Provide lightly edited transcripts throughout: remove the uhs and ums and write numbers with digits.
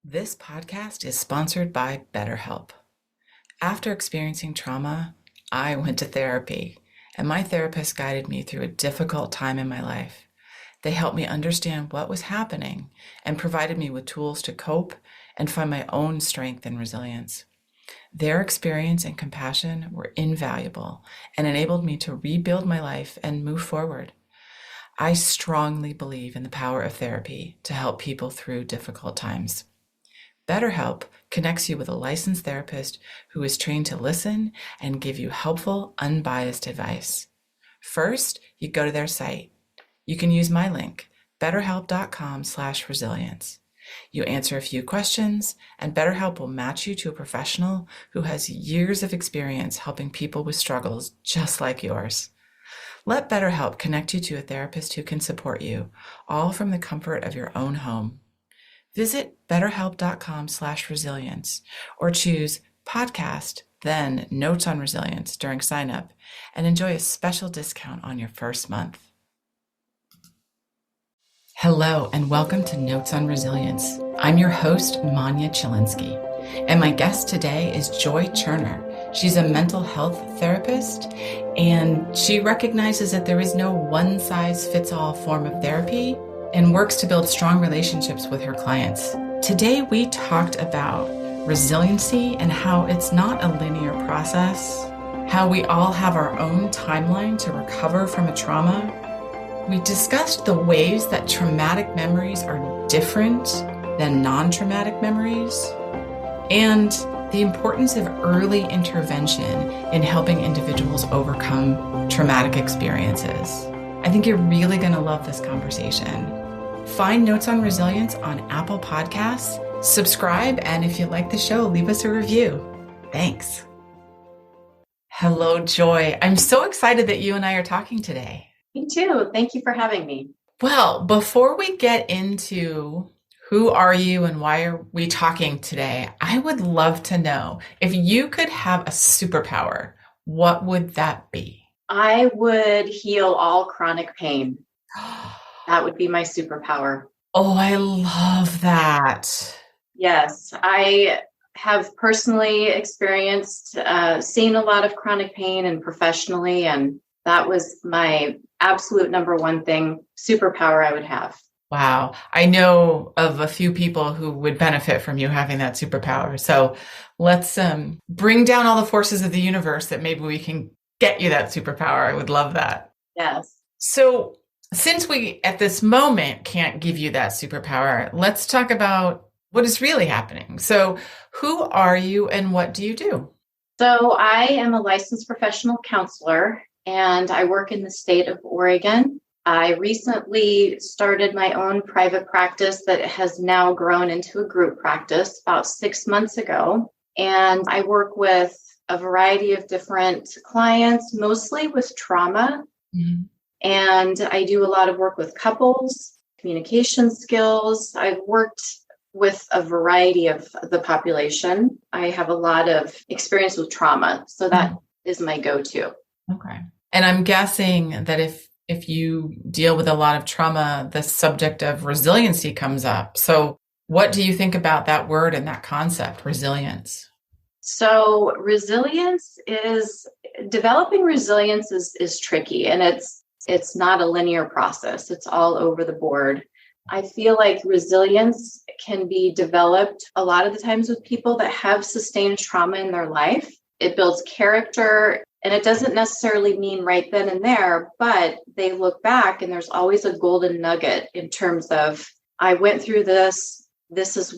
This podcast is sponsored by BetterHelp. After experiencing trauma, I went to therapy, and my therapist guided me through a difficult time in my life. They helped me understand what was happening and provided me with tools to cope and find my own strength and resilience. Their experience and compassion were invaluable and enabled me to rebuild my life and move forward. I strongly believe in the power of therapy to help people through difficult times. BetterHelp connects you with a licensed therapist who is trained to listen and give you helpful, unbiased advice. First, you go to their site. You can use my link, betterhelp.com/resilience. You answer a few questions, and BetterHelp will match you to a professional who has years of experience helping people with struggles just like yours. Let BetterHelp connect you to a therapist who can support you, all from the comfort of your own home. Visit betterhelp.com/resilience or choose podcast, then Notes on Resilience during sign up and enjoy a special discount on your first month. Hello and welcome to Notes on Resilience. I'm your host, Manya Chilinsky, and my guest today is Joy Cherner. She's a mental health therapist, and she recognizes that there is no one-size-fits-all form of therapy and works to build strong relationships with her clients. Today, we talked about resiliency and how it's not a linear process, how we all have our own timeline to recover from a trauma. We discussed the ways that traumatic memories are different than non-traumatic memories, and the importance of early intervention in helping individuals overcome traumatic experiences. I think you're really going to love this conversation. Find Notes on Resilience on Apple Podcasts, subscribe, and if you like the show, leave us a review. Thanks. Hello, Joy. I'm so excited that you and I are talking today. Me too. Thank you for having me. Well, before we get into who are you and why are we talking today, I would love to know if you could have a superpower, what would that be? I would heal all chronic pain. That would be my superpower. Oh, I love that. Yes, I have personally experienced seeing a lot of chronic pain and professionally, and that was my absolute number one superpower I would have. Wow. I know of a few people who would benefit from you having that superpower. So let's bring down all the forces of the universe that maybe we can get you that superpower. I would love that. Yes. So since we at this moment can't give you that superpower, let's talk about what is really happening. So who are you and what do you do? So I am a licensed professional counselor and I work in the state of Oregon. I recently started my own private practice that has now grown into a group practice about 6 months ago. And I work with a variety of different clients, mostly with trauma. Mm-hmm. And I do a lot of work with couples, communication skills. I've worked with a variety of the population. I have a lot of experience with trauma. So that is my go-to. Okay. And I'm guessing that if you deal with a lot of trauma, the subject of resiliency comes up. So what do you think about that word and that concept, resilience? So developing resilience is tricky, and it's not a linear process. It's all over the board. I feel like resilience can be developed a lot of the times with people that have sustained trauma in their life. It builds character. And it doesn't necessarily mean right then and there, but they look back and there's always a golden nugget in terms of, I went through this is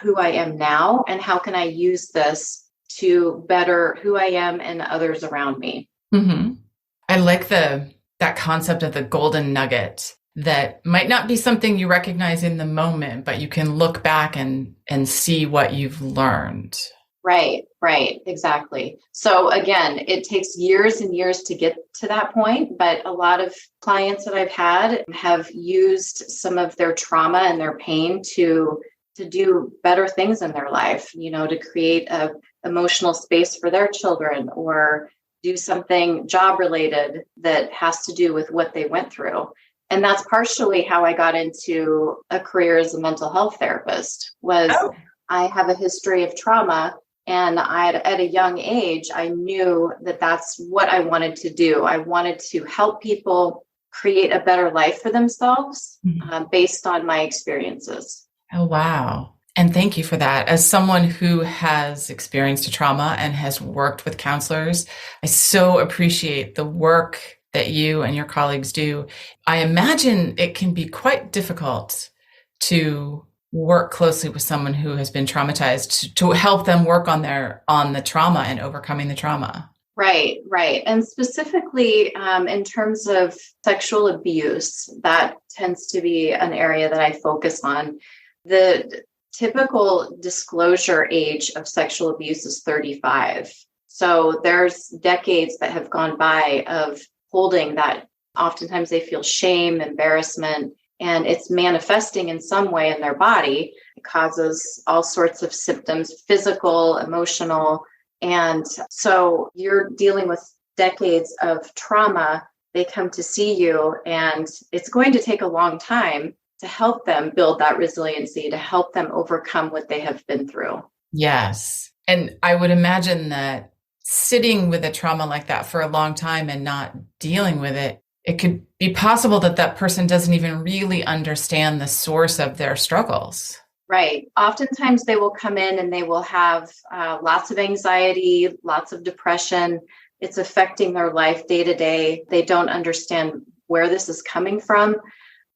who I am now, and how can I use this to better who I am and others around me. Mm-hmm. I like that concept of the golden nugget that might not be something you recognize in the moment, but you can look back and see what you've learned. Right, exactly. So again, it takes years and years to get to that point, but a lot of clients that I've had have used some of their trauma and their pain to do better things in their life, to create a emotional space for their children or do something job related that has to do with what they went through. And that's partially how I got into a career as a mental health therapist was I have a history of trauma. And at a young age, I knew that that's what I wanted to do. I wanted to help people create a better life for themselves based on my experiences. Oh, wow. And thank you for that. As someone who has experienced a trauma and has worked with counselors, I so appreciate the work that you and your colleagues do. I imagine it can be quite difficult to work closely with someone who has been traumatized to help them work on the trauma and overcoming the trauma. Right, right. And specifically in terms of sexual abuse, that tends to be an area that I focus on. The typical disclosure age of sexual abuse is 35. So there's decades that have gone by of holding that. Oftentimes they feel shame, embarrassment, and it's manifesting in some way in their body. It causes all sorts of symptoms, physical, emotional. And so you're dealing with decades of trauma. They come to see you, and it's going to take a long time to help them build that resiliency, to help them overcome what they have been through. Yes. And I would imagine that sitting with a trauma like that for a long time and not dealing with it, it could be possible that that person doesn't even really understand the source of their struggles. Right. Oftentimes they will come in and they will have lots of anxiety, lots of depression. It's affecting their life day to day. They don't understand where this is coming from,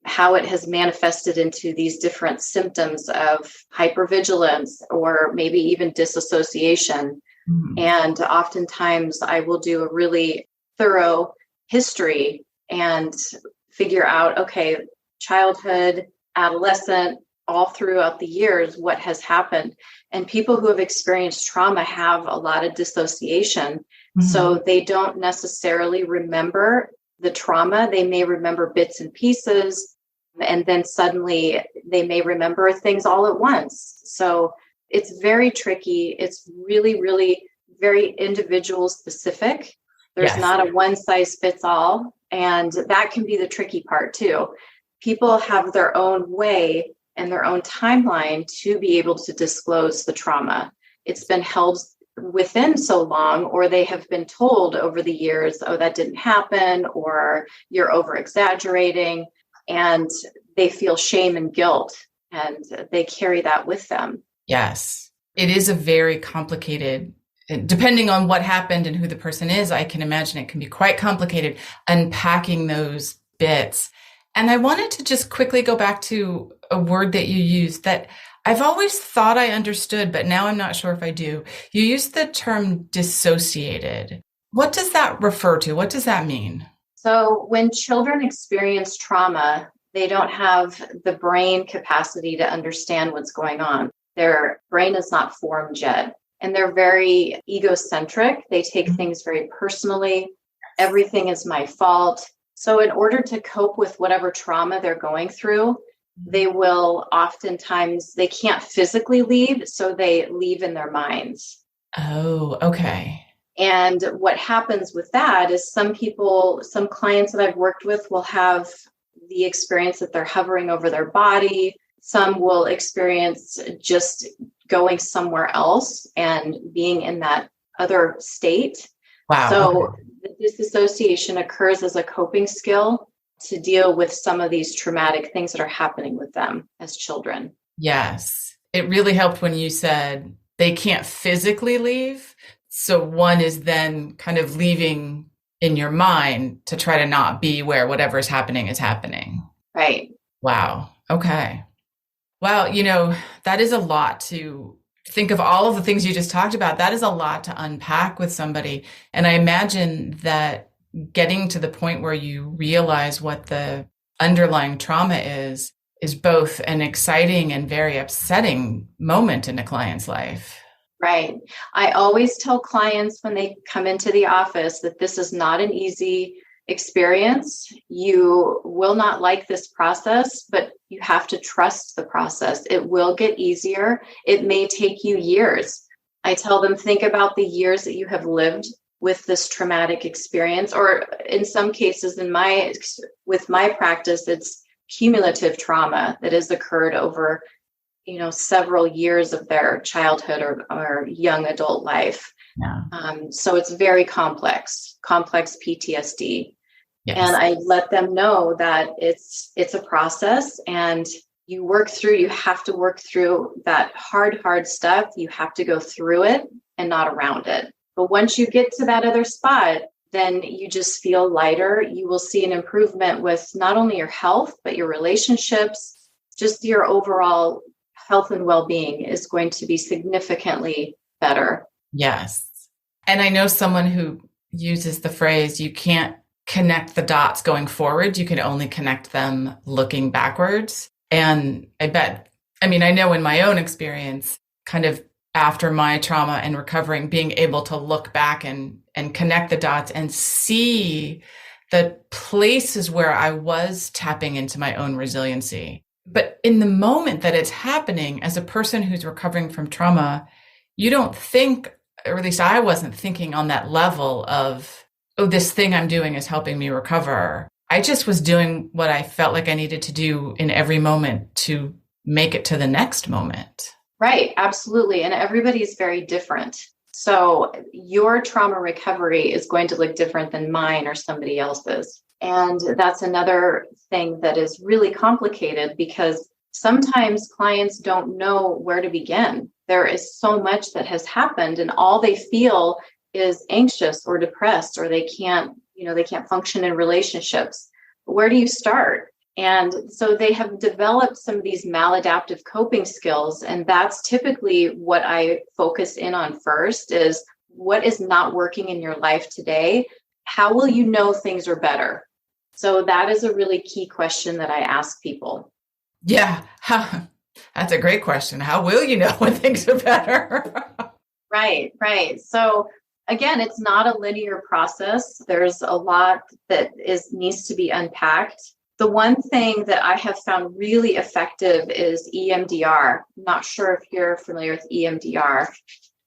how it has manifested into these different symptoms of hypervigilance or maybe even disassociation. Mm-hmm. And oftentimes I will do a really thorough history and figure out, okay, childhood, adolescent, all throughout the years, what has happened. And people who have experienced trauma have a lot of dissociation. Mm-hmm. So they don't necessarily remember the trauma. They may remember bits and pieces, and then suddenly they may remember things all at once. So it's very tricky. It's really, really very individual specific. There's not a one size fits all. And that can be the tricky part too. People have their own way and their own timeline to be able to disclose the trauma. It's been held within so long, or they have been told over the years, oh, that didn't happen, or you're over exaggerating, and they feel shame and guilt, and they carry that with them. Yes, it is a very complicated, depending on what happened and who the person is, I can imagine it can be quite complicated unpacking those bits. And I wanted to just quickly go back to a word that you used that I've always thought I understood, but now I'm not sure if I do. You used the term dissociated. What does that refer to? What does that mean? So when children experience trauma, they don't have the brain capacity to understand what's going on. Their brain is not formed yet, and they're very egocentric. They take things very personally. Everything is my fault. So in order to cope with whatever trauma they're going through, they will oftentimes, they can't physically leave, so they leave in their minds. Oh, okay. And what happens with that is some clients that I've worked with will have the experience that they're hovering over their body. Some will experience just going somewhere else and being in that other state. Wow. So okay. The disassociation occurs as a coping skill to deal with some of these traumatic things that are happening with them as children. Yes. It really helped when you said they can't physically leave. So one is then kind of leaving in your mind to try to not be where whatever is happening is happening. Right. Wow. Okay. Wow. That is a lot to think of, all of the things you just talked about. That is a lot to unpack with somebody. And I imagine that getting to the point where you realize what the underlying trauma is both an exciting and very upsetting moment in a client's life. Right. I always tell clients when they come into the office that this is not an easy experience. You will not like this process, but you have to trust the process. It will get easier. It may take you years. I tell them, think about the years that you have lived with this traumatic experience, or in some cases with my practice, it's cumulative trauma that has occurred over several years of their childhood or young adult life. Yeah. So it's very complex PTSD. Yes. And I let them know that it's a process, and you have to work through that hard stuff. You have to go through it and not around it. But once you get to that other spot, then you just feel lighter. You will see an improvement with not only your health, but your relationships, just your overall health and well-being is going to be significantly better. Yes. And I know someone who uses the phrase, you can't connect the dots going forward. You can only connect them looking backwards. And I know in my own experience, kind of after my trauma and recovering, being able to look back and connect the dots and see the places where I was tapping into my own resiliency. But in the moment that it's happening, as a person who's recovering from trauma, you don't think, or at least I wasn't thinking on that level of, oh, this thing I'm doing is helping me recover. I just was doing what I felt like I needed to do in every moment to make it to the next moment. Right, absolutely. And everybody is very different. So your trauma recovery is going to look different than mine or somebody else's. And that's another thing that is really complicated, because sometimes clients don't know where to begin. There is so much that has happened, and all they feel is anxious or depressed, or they can't function in relationships. Where do you start? And so they have developed some of these maladaptive coping skills. And that's typically what I focus in on first, is what is not working in your life today? How will you know things are better? So that is a really key question that I ask people. Yeah, that's a great question. How will you know when things are better? Right. So again, it's not a linear process. There's a lot that needs to be unpacked. The one thing that I have found really effective is EMDR. I'm not sure if you're familiar with EMDR.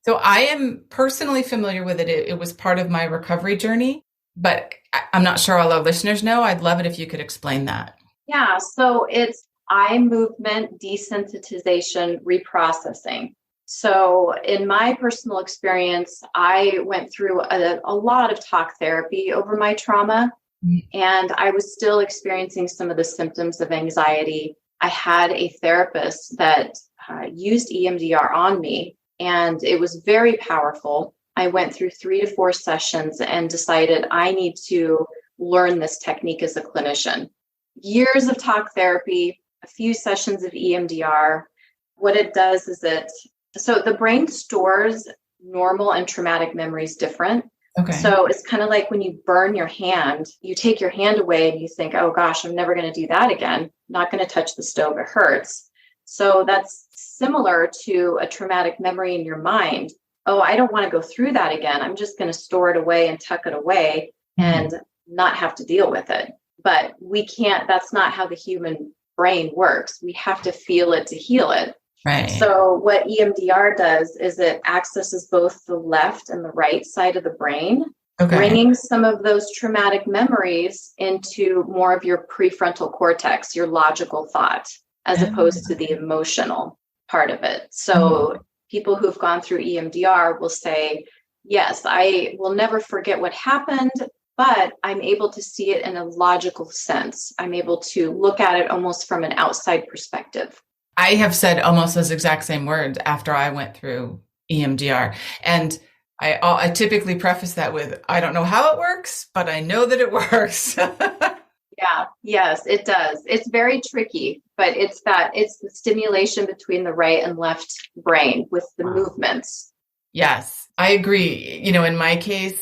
So I am personally familiar with it. It was part of my recovery journey, but I'm not sure all our listeners know. I'd love it if you could explain that. Yeah, so it's eye movement desensitization reprocessing. So in my personal experience, I went through a lot of talk therapy over my trauma. And I was still experiencing some of the symptoms of anxiety. I had a therapist that used EMDR on me, and it was very powerful. I went through 3 to 4 sessions and decided I need to learn this technique as a clinician. Years of talk therapy, a few sessions of EMDR. What it does is so the brain stores normal and traumatic memories different. Okay. So it's kind of like when you burn your hand, you take your hand away and you think, oh gosh, I'm never going to do that again. Not going to touch the stove. It hurts. So that's similar to a traumatic memory in your mind. Oh, I don't want to go through that again. I'm just going to store it away and tuck it away and not have to deal with it. But we can't, that's not how the human brain works. We have to feel it to heal it. Right. So what EMDR does is it accesses both the left and the right side of the brain, bringing some of those traumatic memories into more of your prefrontal cortex, your logical thought, as opposed to the emotional part of it. So people who've gone through EMDR will say, yes, I will never forget what happened, but I'm able to see it in a logical sense. I'm able to look at it almost from an outside perspective. I have said almost those exact same words after I went through EMDR. And I typically preface that with, I don't know how it works, but I know that it works. Yes, it does. It's very tricky, but it's the stimulation between the right and left brain with the movements. Yes, I agree. In my case,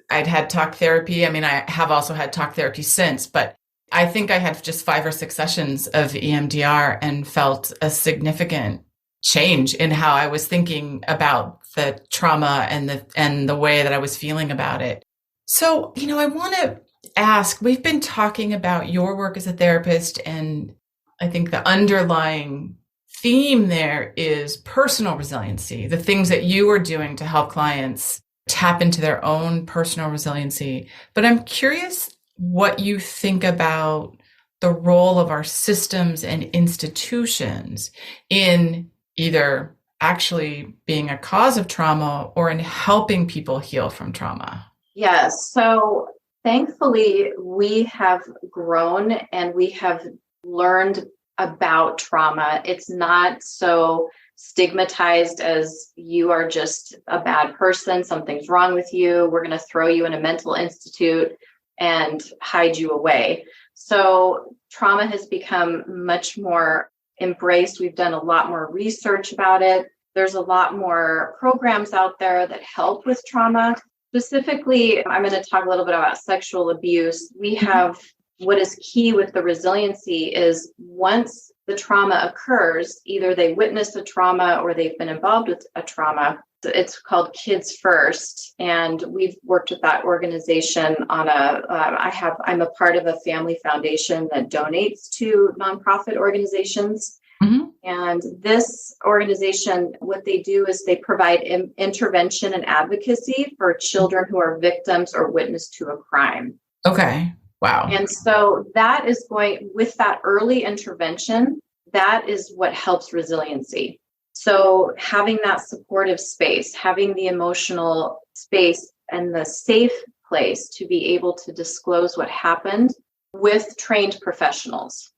I'd had talk therapy. I mean, I have also had talk therapy since, but I think I had just 5 or 6 sessions of EMDR and felt a significant change in how I was thinking about the trauma and the way that I was feeling about it. So, I want to ask, we've been talking about your work as a therapist, and I think the underlying theme there is personal resiliency, the things that you are doing to help clients tap into their own personal resiliency. But I'm curious what you think about the role of our systems and institutions in either actually being a cause of trauma or in helping people heal from trauma? Yes. So thankfully, we have grown and we have learned about trauma. It's not so stigmatized as you are just a bad person, something's wrong with you, we're going to throw you in a mental institute and hide you away. So trauma has become much more embraced. We've done a lot more research about it. There's a lot more programs out there that help with trauma. Specifically, I'm going to talk a little bit about sexual abuse. We have what is key with the resiliency is once the trauma occurs, either they witnessed a trauma or they've been involved with a trauma. It's called Kids First, and we've worked with that organization on I'm a part of a family foundation that donates to nonprofit organizations. Mm-hmm. And this organization, what they do is they provide intervention and advocacy for children who are victims or witness to a crime. Okay. Wow. And so that is going with that early intervention, that is what helps resiliency. So having that supportive space, having the emotional space and the safe place to be able to disclose what happened with trained professionals.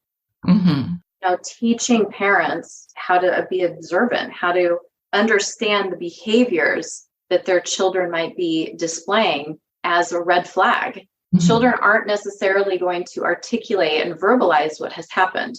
Mm-hmm. Now, teaching parents how to be observant, how to understand the behaviors that their children might be displaying as a red flag. Mm-hmm. Children aren't necessarily going to articulate and verbalize what has happened.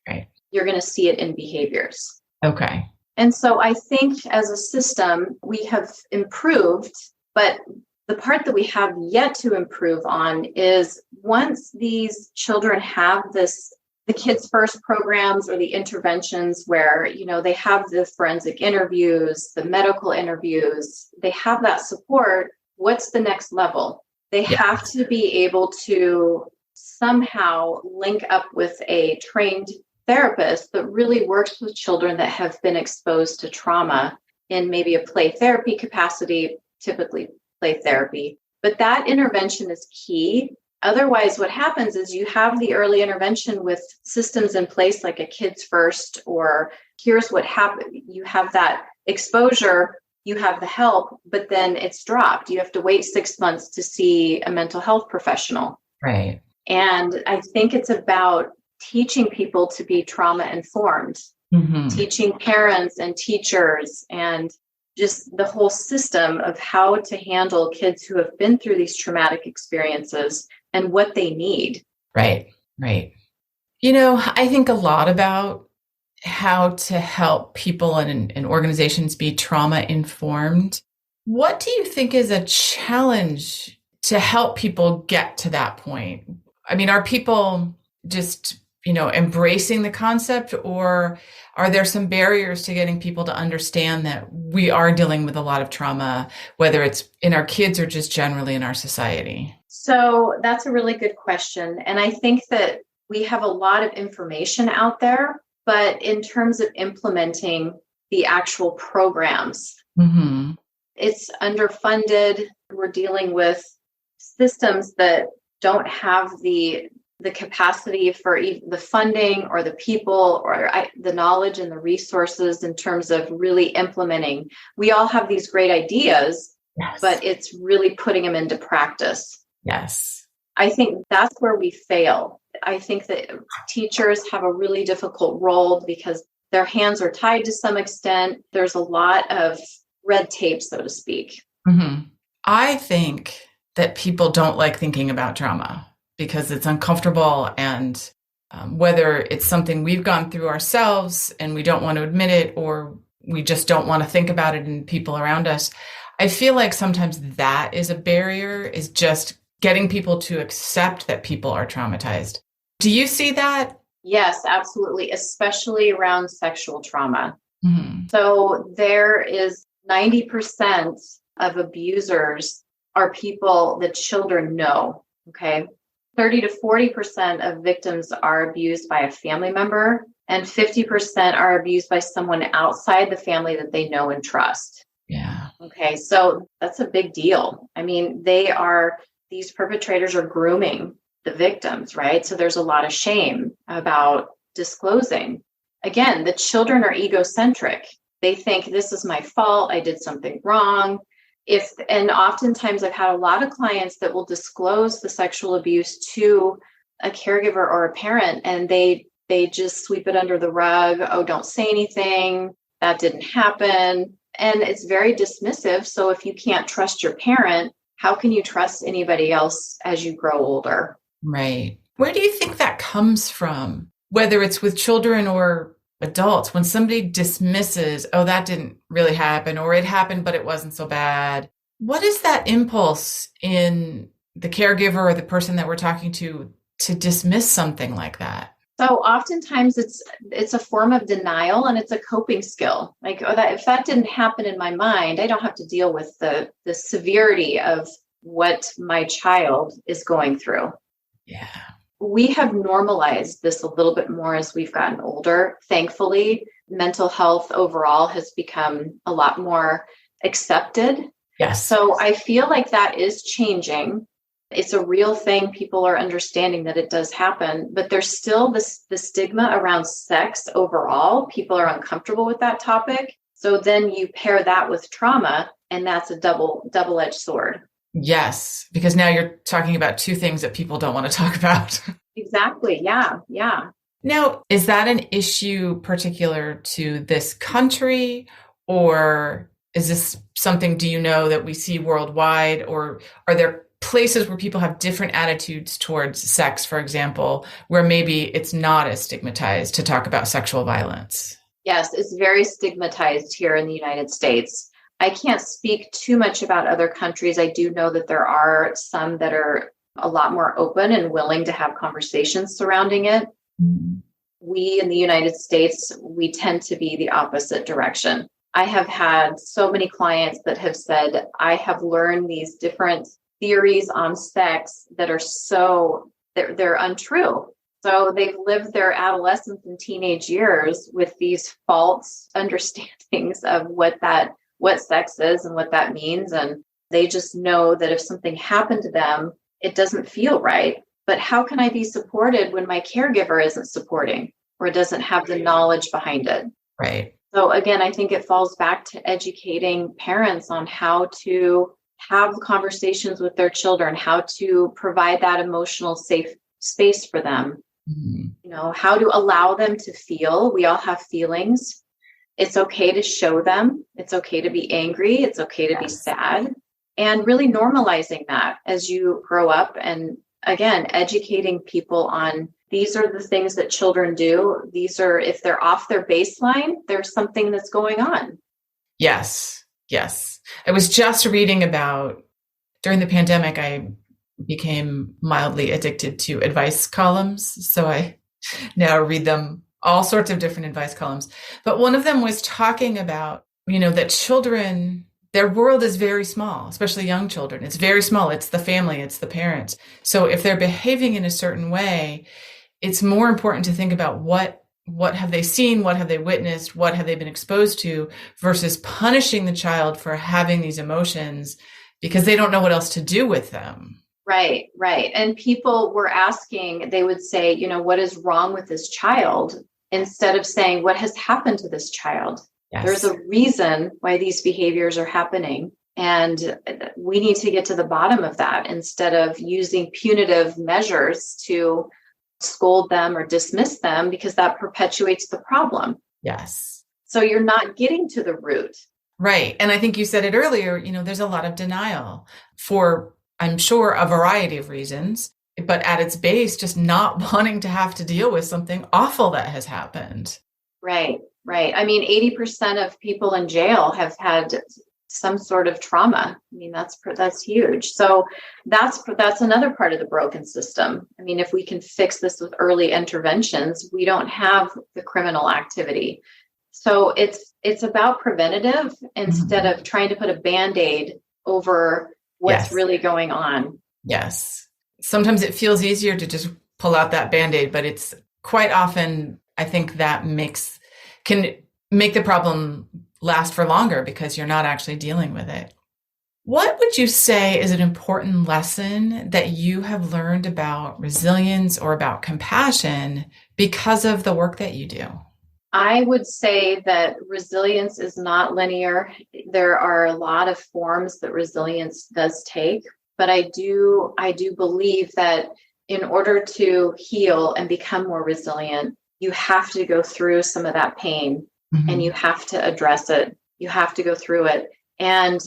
Right. You're going to see it in behaviors. Okay. And so I think as a system, we have improved, but the part that we have yet to improve on is once these children have the Kids First programs or the interventions where, they have the forensic interviews, the medical interviews, they have that support. What's the next level? They have to be able to somehow link up with a trained therapist that really works with children that have been exposed to trauma in maybe a play therapy capacity, typically play therapy. But that intervention is key. Otherwise, what happens is you have the early intervention with systems in place like a Kids First, or here's what happened. You have that exposure, you have the help, but then it's dropped. You have to wait 6 months to see a mental health professional. Right. And I think it's about teaching people to be trauma informed, mm-hmm. teaching parents and teachers and just the whole system of how to handle kids who have been through these traumatic experiences and what they need. Right, right. I think a lot about how to help people and organizations be trauma informed. What do you think is a challenge to help people get to that point? I mean, are people just, embracing the concept, or are there some barriers to getting people to understand that we are dealing with a lot of trauma, whether it's in our kids or just generally in our society? So that's a really good question. And I think that we have a lot of information out there, but in terms of implementing the actual programs, mm-hmm. it's underfunded. We're dealing with systems that don't have the capacity for the funding or the people or the knowledge and the resources in terms of really implementing. We all have these great ideas, yes. but it's really putting them into practice. Yes. I think that's where we fail. I think that teachers have a really difficult role because their hands are tied to some extent. There's a lot of red tape, so to speak. Mm-hmm. I think that people don't like thinking about trauma because it's uncomfortable, and whether it's something we've gone through ourselves and we don't want to admit it, or we just don't want to think about it in people around us. I feel like sometimes that is a barrier, is just getting people to accept that people are traumatized. Do you see that? Yes, absolutely, especially around sexual trauma. Mm-hmm. So there is 90% of abusers are people that children know, okay? 30 to 40% of victims are abused by a family member, and 50% are abused by someone outside the family that they know and trust. Yeah. Okay, so that's a big deal. I mean, these perpetrators are grooming the victims, right? So there's a lot of shame about disclosing. Again, the children are egocentric. They think this is my fault. I did something wrong. And oftentimes I've had a lot of clients that will disclose the sexual abuse to a caregiver or a parent, and they just sweep it under the rug. Oh, don't say anything. That didn't happen. And it's very dismissive. So if you can't trust your parent, how can you trust anybody else as you grow older? Right. Where do you think that comes from? Whether it's with children or adults, when somebody dismisses, oh, that didn't really happen, or it happened, but it wasn't so bad. What is that impulse in the caregiver or the person that we're talking to dismiss something like that? So oftentimes it's a form of denial, and it's a coping skill. Like, oh, that if that didn't happen in my mind, I don't have to deal with the severity of what my child is going through. Yeah. We have normalized this a little bit more as we've gotten older. Thankfully, mental health overall has become a lot more accepted. Yes. So I feel like that is changing. It's a real thing. People are understanding that it does happen, but there's still the stigma around sex overall. People are uncomfortable with that topic. So then you pair that with trauma, and that's a double-edged sword. Yes, because now you're talking about two things that people don't want to talk about. Exactly. Yeah. Yeah. Now, is that an issue particular to this country, or is this something, do you know, that we see worldwide, or are there places where people have different attitudes towards sex, for example, where maybe it's not as stigmatized to talk about sexual violence? Yes, it's very stigmatized here in the United States. I can't speak too much about other countries. I do know that there are some that are a lot more open and willing to have conversations surrounding it. Mm-hmm. We in the United States, we tend to be the opposite direction. I have had so many clients that have said, I have learned these different theories on sex that are they're untrue. So they've lived their adolescence and teenage years with these false understandings of what sex is and what that means. And they just know that if something happened to them, it doesn't feel right. But how can I be supported when my caregiver isn't supporting or doesn't have the knowledge behind it? Right. So again, I think it falls back to educating parents on how to have conversations with their children, how to provide that emotional safe space for them. Mm-hmm. You know, how to allow them to feel. We all have feelings. It's okay to show them. It's okay to be angry. It's okay to be sad. And really normalizing that as you grow up. And again, educating people on these are the things that children do. These are, if they're off their baseline, there's something that's going on. Yes. Yes. I was just reading about, during the pandemic, I became mildly addicted to advice columns. So I now read them, all sorts of different advice columns. But one of them was talking about, that children, their world is very small, especially young children. It's very small. It's the family, it's the parents. So if they're behaving in a certain way, it's more important to think about what have they seen, what have they witnessed, what have they been exposed to, versus punishing the child for having these emotions because they don't know what else to do with them. Right, right. And people were asking, they would say, what is wrong with this child? Instead of saying, what has happened to this child? Yes. There's a reason why these behaviors are happening. And we need to get to the bottom of that instead of using punitive measures to scold them or dismiss them, because that perpetuates the problem. Yes. So you're not getting to the root. Right. And I think you said it earlier, there's a lot of denial for, I'm sure, a variety of reasons, but at its base, just not wanting to have to deal with something awful that has happened. Right, right. I mean, 80% of people in jail have had some sort of trauma. I mean, that's huge. So that's another part of the broken system. I mean, if we can fix this with early interventions, we don't have the criminal activity. So it's about preventative instead of trying to put a Band-Aid over what's really going on. Yes. Sometimes it feels easier to just pull out that Band-Aid, but it's quite often, I think that can make the problem last for longer because you're not actually dealing with it. What would you say is an important lesson that you have learned about resilience or about compassion because of the work that you do? I would say that resilience is not linear. There are a lot of forms that resilience does take, but I do believe that in order to heal and become more resilient, you have to go through some of that pain and you Mhm. have to address it. You have to go through it. And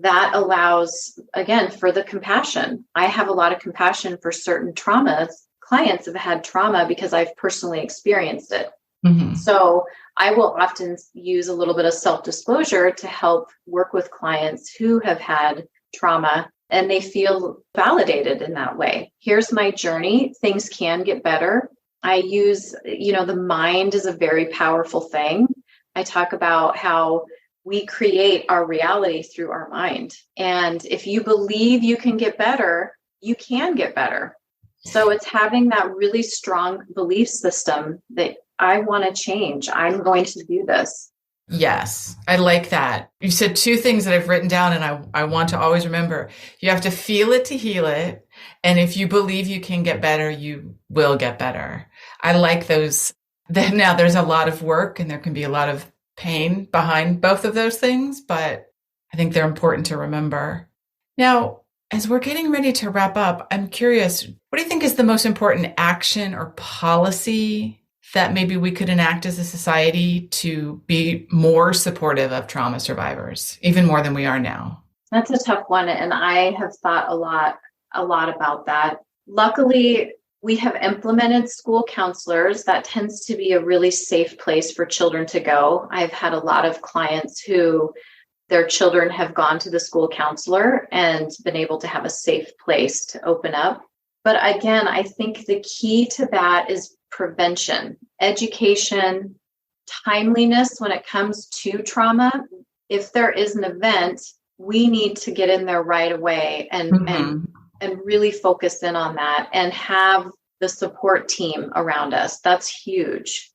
that allows, again, for the compassion. I have a lot of compassion for certain traumas. Clients have had trauma because I've personally experienced it. Mhm. So I will often use a little bit of self-disclosure to help work with clients who have had trauma and they feel validated in that way. Here's my journey. Things can get better. I use, the mind is a very powerful thing. I talk about how we create our reality through our mind. And if you believe you can get better, you can get better. So it's having that really strong belief system that I want to change. I'm going to do this. Yes, I like that. You said two things that I've written down and I want to always remember. You have to feel it to heal it. And if you believe you can get better, you will get better. I like those. Then now there's a lot of work and there can be a lot of pain behind both of those things, but I think they're important to remember. Now, as we're getting ready to wrap up, I'm curious, what do you think is the most important action or policy that maybe we could enact as a society to be more supportive of trauma survivors, even more than we are now? That's a tough one. And I have thought a lot about that. Luckily, we have implemented school counselors. That tends to be a really safe place for children to go. I've had a lot of clients who their children have gone to the school counselor and been able to have a safe place to open up. But again, I think the key to that is prevention, education, timeliness when it comes to trauma. If there is an event, we need to get in there right away and really focus in on that and have the support team around us. That's huge.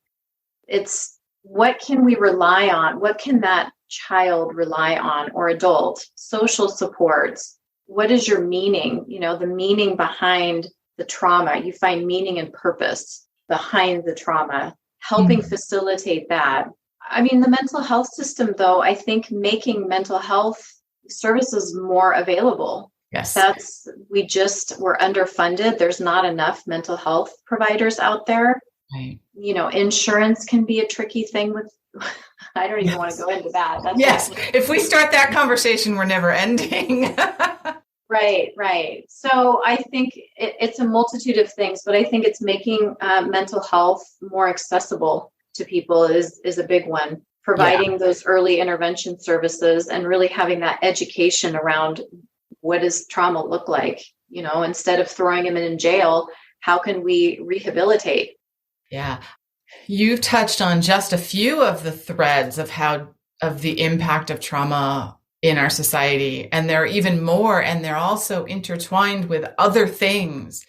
It's what can we rely on? What can that child rely on or adult? Social supports. What is your meaning? The meaning behind the trauma. You find meaning and purpose behind the trauma, helping Mhm. facilitate that. I mean, the mental health system, though, I think making mental health services more available. Yes. We're underfunded. There's not enough mental health providers out there. Right. Insurance can be a tricky thing with, I don't even want to Yes. go into that. That's Yes. If we start that conversation, we're never ending. right. So I think it's a multitude of things, but I think it's making mental health more accessible to people is a big one. Yeah. Providing those early intervention services and really having that education around what does trauma look like? Instead of throwing them in jail, how can we rehabilitate? Yeah. You've touched on just a few of the threads of the impact of trauma in our society. And there are even more, and they're also intertwined with other things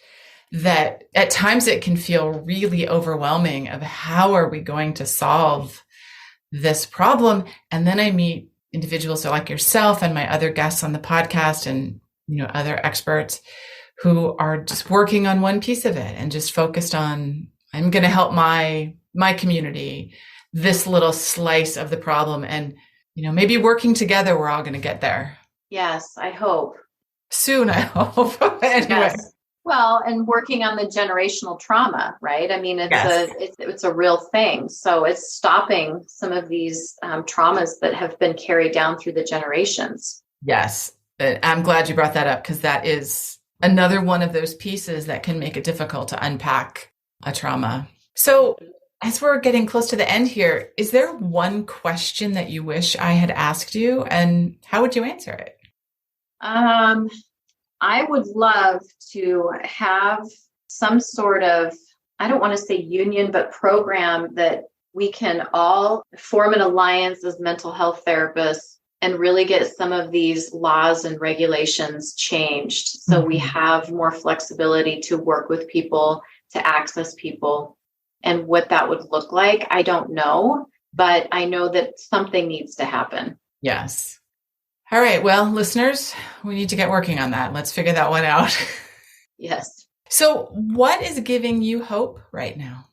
that at times it can feel really overwhelming of how are we going to solve this problem. And then I meet individuals like yourself and my other guests on the podcast and, other experts who are just working on one piece of it and just focused on, I'm going to help my community, this little slice of the problem. And, maybe working together, we're all going to get there. Yes, I hope. Soon, I hope. Anyway. Yes. Well, and working on the generational trauma, right? I mean, Yes. it's a real thing. So it's stopping some of these traumas that have been carried down through the generations. Yes. I'm glad you brought that up because that is another one of those pieces that can make it difficult to unpack a trauma. So as we're getting close to the end here, is there one question that you wish I had asked you and how would you answer it? I would love to have some sort of, I don't want to say union, but program that we can all form an alliance as mental health therapists and really get some of these laws and regulations changed so we have more flexibility to work with people, to access people. And what that would look like, I don't know, but I know that something needs to happen. Yes. All right. Well, listeners, we need to get working on that. Let's figure that one out. Yes. So what is giving you hope right now?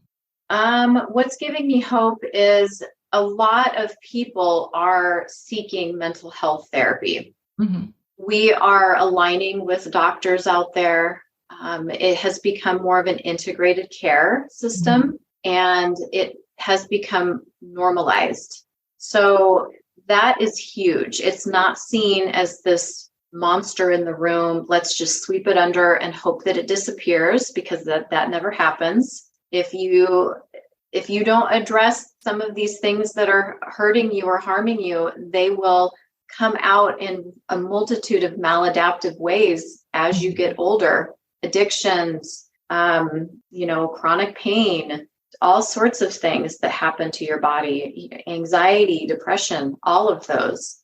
What's giving me hope is a lot of people are seeking mental health therapy. Mm-hmm. We are aligning with doctors out there. It has become more of an integrated care system, and it has become normalized. So that is huge. It's not seen as this monster in the room. Let's just sweep it under and hope that it disappears, because that never happens. If you don't address some of these things that are hurting you or harming you, they will come out in a multitude of maladaptive ways as you get older. Addictions, chronic pain, all sorts of things that happen to your body, anxiety, depression, all of those.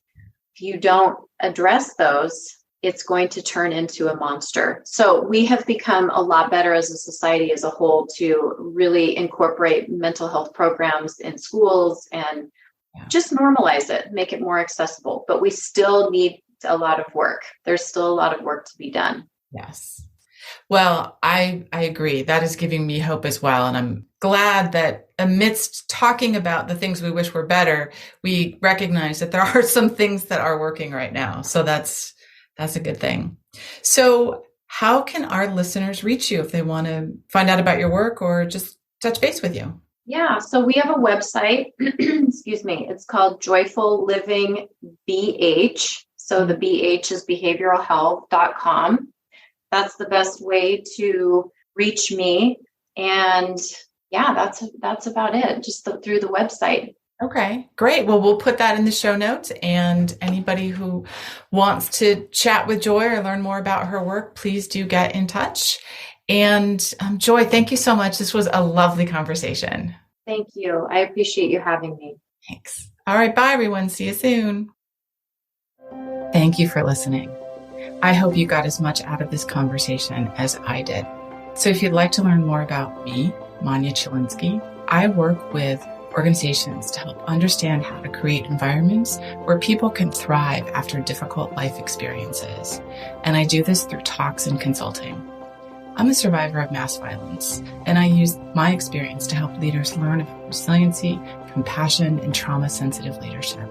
If you don't address those, it's going to turn into a monster. So we have become a lot better as a society as a whole to really incorporate mental health programs in schools and just normalize it, make it more accessible. But we still need a lot of work. There's still a lot of work to be done. Yes. Well, I agree. That is giving me hope as well. And I'm glad that amidst talking about the things we wish were better, we recognize that there are some things that are working right now. So that's a good thing. So how can our listeners reach you if they want to find out about your work or just touch base with you? Yeah, so we have a website, excuse me, it's called Joyful Living BH. So the BH is behavioralhealth.com. That's the best way to reach me. And yeah, that's about it, just through the website. Okay, great. Well, we'll put that in the show notes, and anybody who wants to chat with Joy or learn more about her work, please do get in touch. And Joy, thank you so much. This was a lovely conversation. Thank you. I appreciate you having me. Thanks. All right, bye everyone. See you soon. Thank you for listening. I hope you got as much out of this conversation as I did. So if you'd like to learn more about me, Manya Chilinsky, I work with organizations to help understand how to create environments where people can thrive after difficult life experiences. And I do this through talks and consulting. I'm a survivor of mass violence, and I use my experience to help leaders learn about resiliency, compassion, and trauma-sensitive leadership,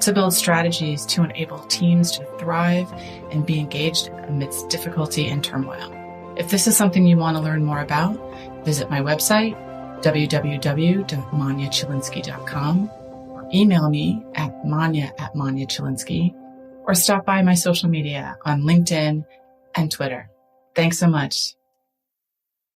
to build strategies to enable teams to thrive and be engaged amidst difficulty and turmoil. If this is something you want to learn more about, visit my website, www.manyachilinsky.com, or email me at manya@manyachilinsky, or stop by my social media on LinkedIn and Twitter. Thanks so much.